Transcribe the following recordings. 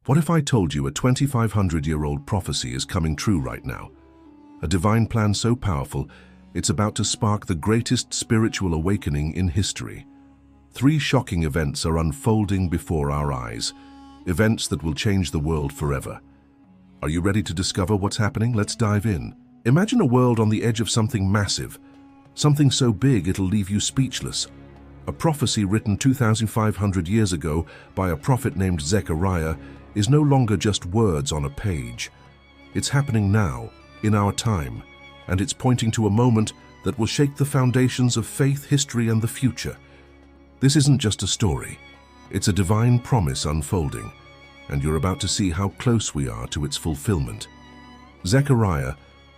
What if I told you a 2,500-year-old prophecy is coming true right now? A divine plan so powerful, it's about to spark the greatest spiritual awakening in history. 3 shocking events are unfolding before our eyes, events that will change the world forever. Are you ready to discover what's happening? Let's dive in. Imagine a world on the edge of something massive, something so big it'll leave you speechless. A prophecy written 2,500 years ago by a prophet named Zechariah is no longer just words on a page. It's happening now, in our time, and it's pointing to a moment that will shake the foundations of faith, history, and the future. This isn't just a story. It's a divine promise unfolding, and you're about to see how close we are to its fulfillment. Zechariah,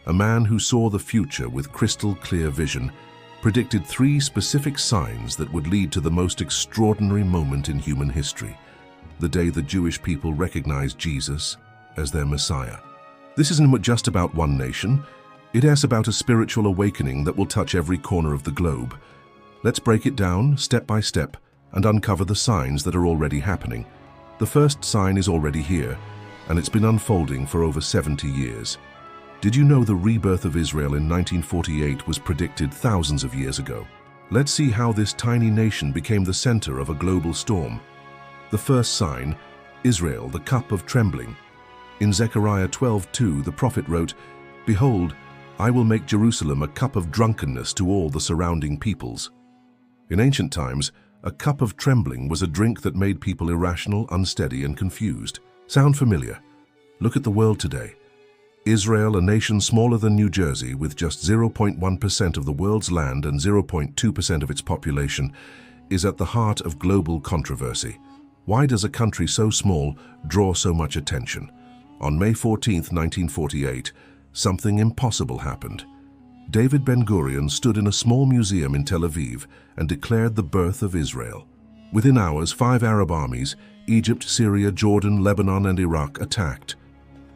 a man who saw the future with crystal-clear vision, predicted 3 specific signs that would lead to the most extraordinary moment in human history, the day the Jewish people recognized Jesus as their Messiah. This isn't just about one nation. It is about a spiritual awakening that will touch every corner of the globe. Let's break it down step by step and uncover the signs that are already happening. The first sign is already here, and it's been unfolding for over 70 years. Did you know the rebirth of Israel in 1948 was predicted thousands of years ago? Let's see how this tiny nation became the center of a global storm. The first sign, Israel, the cup of trembling. In Zechariah 12:2, the prophet wrote, "Behold, I will make Jerusalem a cup of drunkenness to all the surrounding peoples." In ancient times, a cup of trembling was a drink that made people irrational, unsteady, and confused. Sound familiar? Look at the world today. Israel, a nation smaller than New Jersey, with just 0.1% of the world's land and 0.2% of its population, is at the heart of global controversy. Why does a country so small draw so much attention? On May 14, 1948, something impossible happened. David Ben-Gurion stood in a small museum in Tel Aviv and declared the birth of Israel. Within hours, 5 Arab armies, Egypt, Syria, Jordan, Lebanon, and Iraq, attacked.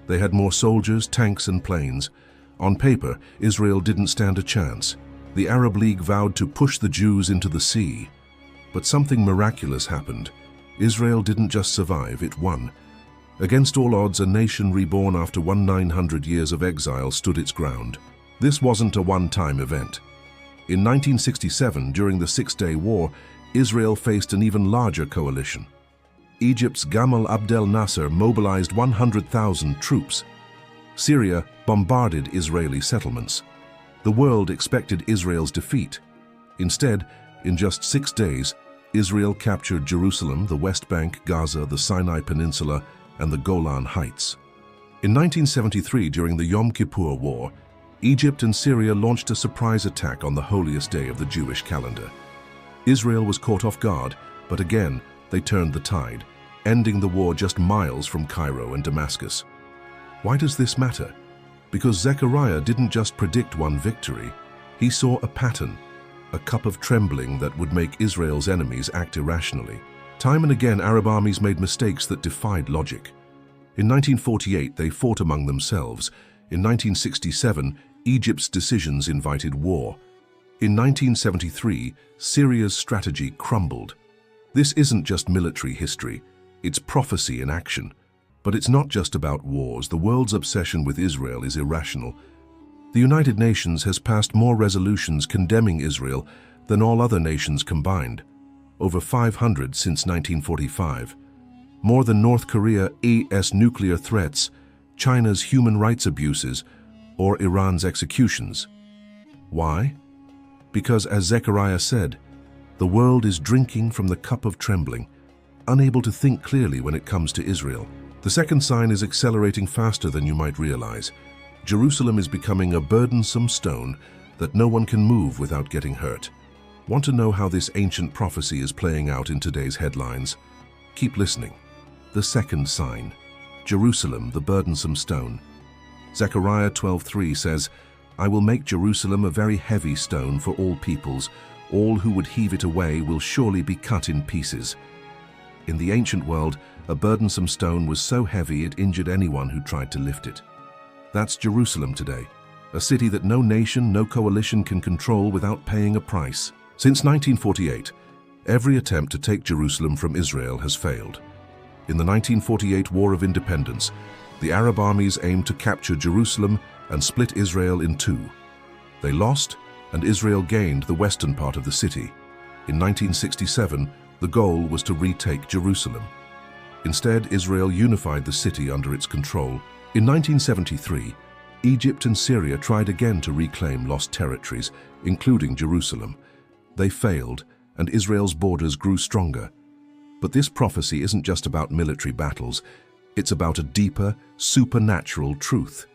They had more soldiers, tanks, and planes. On paper, Israel didn't stand a chance. The Arab League vowed to push the Jews into the sea. But something miraculous happened. Israel didn't just survive, it won. Against all odds, a nation reborn after 1,900 years of exile stood its ground. This wasn't a one-time event. In 1967, during the Six-Day War, Israel faced an even larger coalition. Egypt's Gamal Abdel Nasser mobilized 100,000 troops. Syria bombarded Israeli settlements. The world expected Israel's defeat. Instead, in just 6 days, Israel captured Jerusalem, the West Bank, Gaza, the Sinai Peninsula, and the Golan Heights. In 1973, during the Yom Kippur War, Egypt and Syria launched a surprise attack on the holiest day of the Jewish calendar. Israel was caught off guard, but again, they turned the tide, ending the war just miles from Cairo and Damascus. Why does this matter? Because Zechariah didn't just predict one victory, he saw a pattern, a cup of trembling that would make Israel's enemies act irrationally. Time and again, Arab armies made mistakes that defied logic. In 1948, they fought among themselves. In 1967, Egypt's decisions invited war. In 1973, Syria's strategy crumbled. This isn't just military history, it's prophecy in action. But it's not just about wars. The world's obsession with Israel is irrational. The United Nations has passed more resolutions condemning Israel than all other nations combined, over 500 since 1945. More than North Korea's nuclear threats, China's human rights abuses, or Iran's executions. Why? Because, as Zechariah said, the world is drinking from the cup of trembling, unable to think clearly when it comes to Israel. The second sign is accelerating faster than you might realize. Jerusalem is becoming a burdensome stone that no one can move without getting hurt. Want to know how this ancient prophecy is playing out in today's headlines? Keep listening. The second sign, Jerusalem, the burdensome stone. Zechariah 12:3 says, "I will make Jerusalem a very heavy stone for all peoples. All who would heave it away will surely be cut in pieces." In the ancient world, a burdensome stone was so heavy it injured anyone who tried to lift it. That's Jerusalem today, a city that no nation, no coalition can control without paying a price. Since 1948, every attempt to take Jerusalem from Israel has failed. In the 1948 War of Independence, the Arab armies aimed to capture Jerusalem and split Israel in two. They lost, and Israel gained the western part of the city. In 1967, the goal was to retake Jerusalem. Instead, Israel unified the city under its control. In 1973, Egypt and Syria tried again to reclaim lost territories, including Jerusalem. They failed, and Israel's borders grew stronger. But this prophecy isn't just about military battles. It's about a deeper, supernatural truth.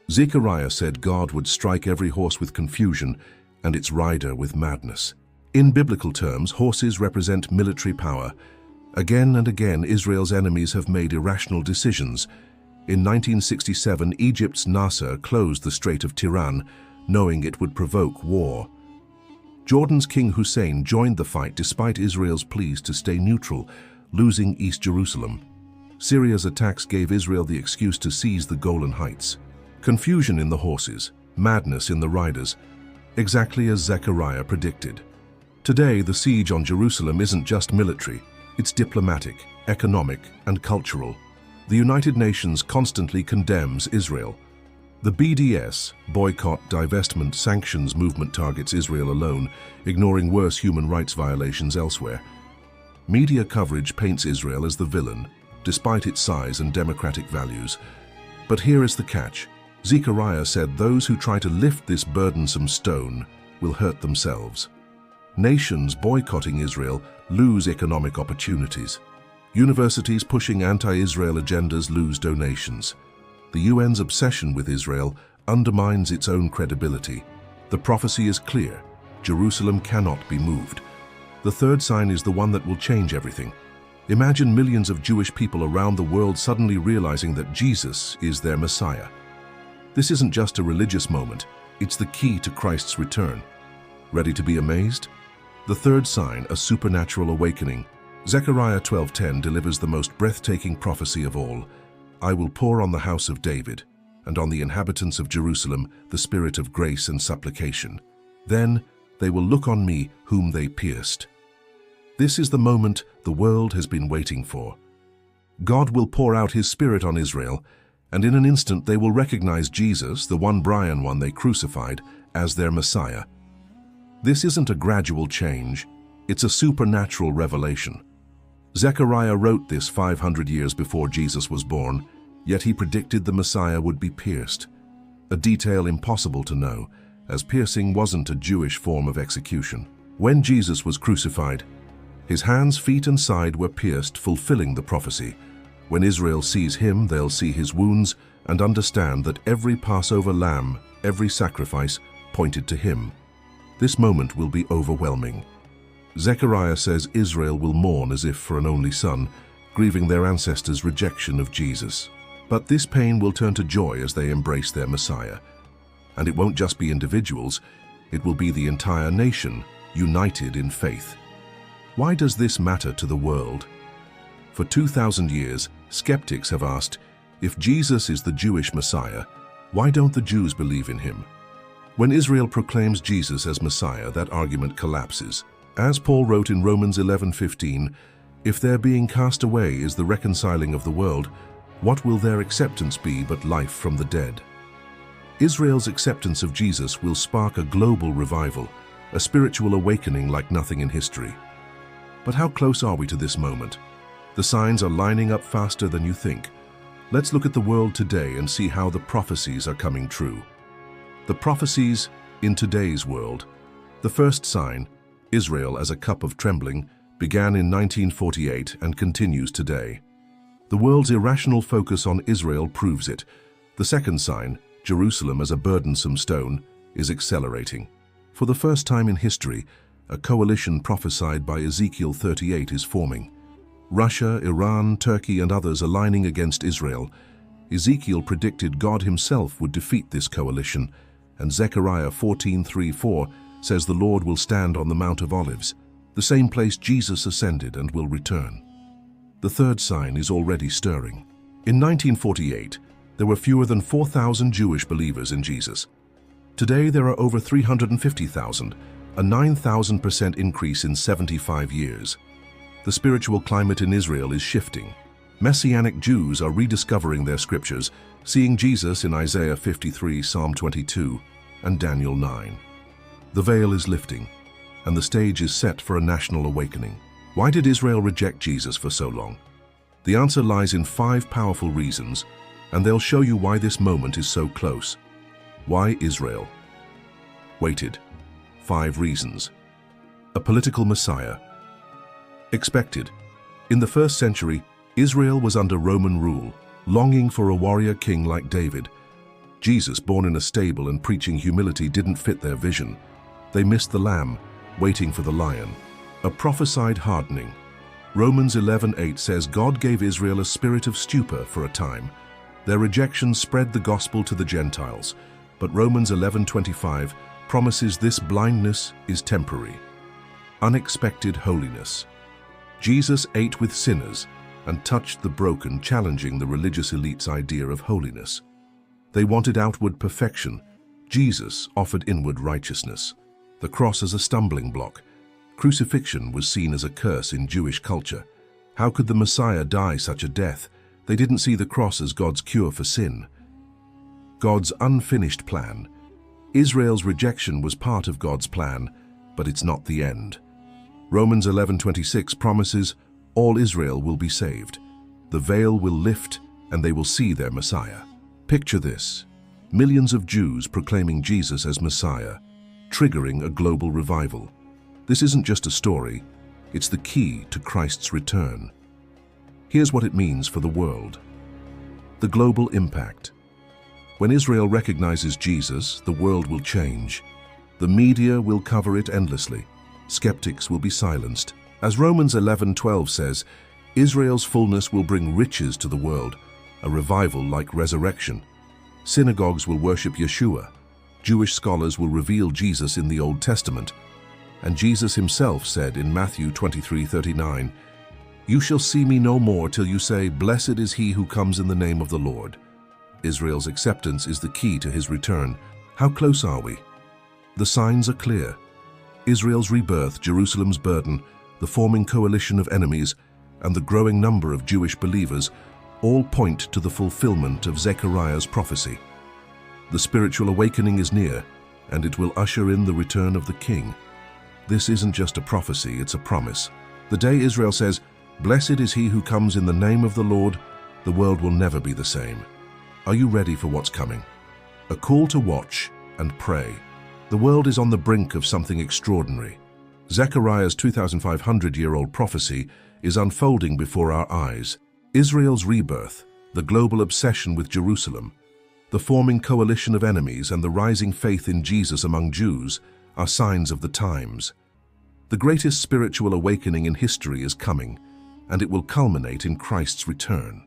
Zechariah said God would strike every horse with confusion and its rider with madness. In biblical terms, horses represent military power. Again and again, Israel's enemies have made irrational decisions. In 1967, Egypt's Nasser closed the Strait of Tiran, knowing it would provoke war. Jordan's King Hussein joined the fight despite Israel's pleas to stay neutral, losing East Jerusalem. Syria's attacks gave Israel the excuse to seize the Golan Heights. Confusion in the horses, madness in the riders, exactly as Zechariah predicted. Today, the siege on Jerusalem isn't just military, it's diplomatic, economic, and cultural. The United Nations constantly condemns Israel. The BDS, Boycott, Divestment, Sanctions movement targets Israel alone, ignoring worse human rights violations elsewhere. Media coverage paints Israel as the villain, despite its size and democratic values. But here is the catch. Zechariah said those who try to lift this burdensome stone will hurt themselves. Nations boycotting Israel lose economic opportunities. Universities pushing anti-Israel agendas lose donations. The UN's obsession with Israel undermines its own credibility. The prophecy is clear. Jerusalem cannot be moved. The third sign is the one that will change everything. Imagine millions of Jewish people around the world suddenly realizing that Jesus is their Messiah. This isn't just a religious moment, it's the key to Christ's return. Ready to be amazed? The third sign, a supernatural awakening. Zechariah 12:10 delivers the most breathtaking prophecy of all. I will pour on the house of David, and on the inhabitants of Jerusalem, the spirit of grace and supplication. Then they will look on me whom they pierced. This is the moment the world has been waiting for. God will pour out his spirit on Israel, and in an instant they will recognize Jesus, the one Brian one they crucified, as their Messiah. This isn't a gradual change, it's a supernatural revelation. Zechariah wrote this 500 years before Jesus was born, yet he predicted the Messiah would be pierced. A detail impossible to know, as piercing wasn't a Jewish form of execution. When Jesus was crucified, his hands, feet, and side were pierced, fulfilling the prophecy. When Israel sees him, they'll see his wounds and understand that every Passover lamb, every sacrifice, pointed to him. This moment will be overwhelming. Zechariah says Israel will mourn as if for an only son, grieving their ancestors' rejection of Jesus. But this pain will turn to joy as they embrace their Messiah. And it won't just be individuals, it will be the entire nation, united in faith. Why does this matter to the world? For 2,000 years, skeptics have asked, if Jesus is the Jewish Messiah, why don't the Jews believe in him? When Israel proclaims Jesus as Messiah, that argument collapses. As Paul wrote in Romans 11:15, if their being cast away is the reconciling of the world, what will their acceptance be but life from the dead? Israel's acceptance of Jesus will spark a global revival, a spiritual awakening like nothing in history. But how close are we to this moment? The signs are lining up faster than you think. Let's look at the world today and see how the prophecies are coming true. The prophecies in today's world. The first sign, Israel as a cup of trembling, began in 1948 and continues today. The world's irrational focus on Israel proves it. The second sign, Jerusalem as a burdensome stone, is accelerating. For the first time in history, a coalition prophesied by Ezekiel 38 is forming. Russia, Iran, Turkey, and others aligning against Israel. Ezekiel predicted God himself would defeat this coalition, and Zechariah 14:3-4 says the Lord will stand on the Mount of Olives, the same place Jesus ascended and will return. The third sign is already stirring. In 1948, there were fewer than 4,000 Jewish believers in Jesus. Today there are over 350,000, a 9,000% increase in 75 years. The spiritual climate in Israel is shifting. Messianic Jews are rediscovering their scriptures, seeing Jesus in Isaiah 53, Psalm 22, and Daniel 9. The veil is lifting, and the stage is set for a national awakening. Why did Israel reject Jesus for so long? The answer lies in 5 powerful reasons, and they'll show you why this moment is so close. Why Israel waited. 5 reasons. A political Messiah. Expected. In the 1st century, Israel was under Roman rule, longing for a warrior king like David. Jesus, born in a stable and preaching humility, didn't fit their vision. They missed the lamb, waiting for the lion. A prophesied hardening. Romans 11:8 says God gave Israel a spirit of stupor for a time. Their rejection spread the gospel to the Gentiles, but Romans 11:25 promises this blindness is temporary. Unexpected holiness. Jesus ate with sinners and touched the broken, challenging the religious elite's idea of holiness. They wanted outward perfection. Jesus offered inward righteousness. The cross as a stumbling block. Crucifixion was seen as a curse in Jewish culture. How could the Messiah die such a death? They didn't see the cross as God's cure for sin. God's unfinished plan. Israel's rejection was part of God's plan, but it's not the end. Romans 11:26 promises all Israel will be saved. The veil will lift and they will see their Messiah. Picture this: millions of Jews proclaiming Jesus as Messiah, triggering a global revival. This isn't just a story, it's the key to Christ's return. Here's what it means for the world. The global impact. When Israel recognizes Jesus, the world will change. The media will cover it endlessly. Skeptics will be silenced. As Romans 11:12 says, Israel's fullness will bring riches to the world, a revival like resurrection. Synagogues will worship Yeshua. Jewish scholars will reveal Jesus in the Old Testament. And Jesus himself said in Matthew 23:39, "You shall see me no more till you say, 'Blessed is he who comes in the name of the Lord.'" Israel's acceptance is the key to his return. How close are we? The signs are clear. Israel's rebirth, Jerusalem's burden, the forming coalition of enemies, and the growing number of Jewish believers all point to the fulfillment of Zechariah's prophecy. The spiritual awakening is near, and it will usher in the return of the King. This isn't just a prophecy, it's a promise. The day Israel says, "Blessed is he who comes in the name of the Lord," the world will never be the same. Are you ready for what's coming? A call to watch and pray. The world is on the brink of something extraordinary. Zechariah's 2,500-year-old prophecy is unfolding before our eyes. Israel's rebirth, the global obsession with Jerusalem, the forming coalition of enemies, and the rising faith in Jesus among Jews are signs of the times. The greatest spiritual awakening in history is coming, and it will culminate in Christ's return.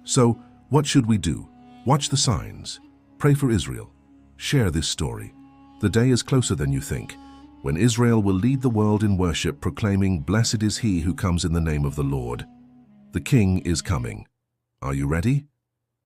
So, what should we do? Watch the signs. Pray for Israel. Share this story. The day is closer than you think, when Israel will lead the world in worship, proclaiming, "Blessed is he who comes in the name of the Lord." The King is coming. Are you ready?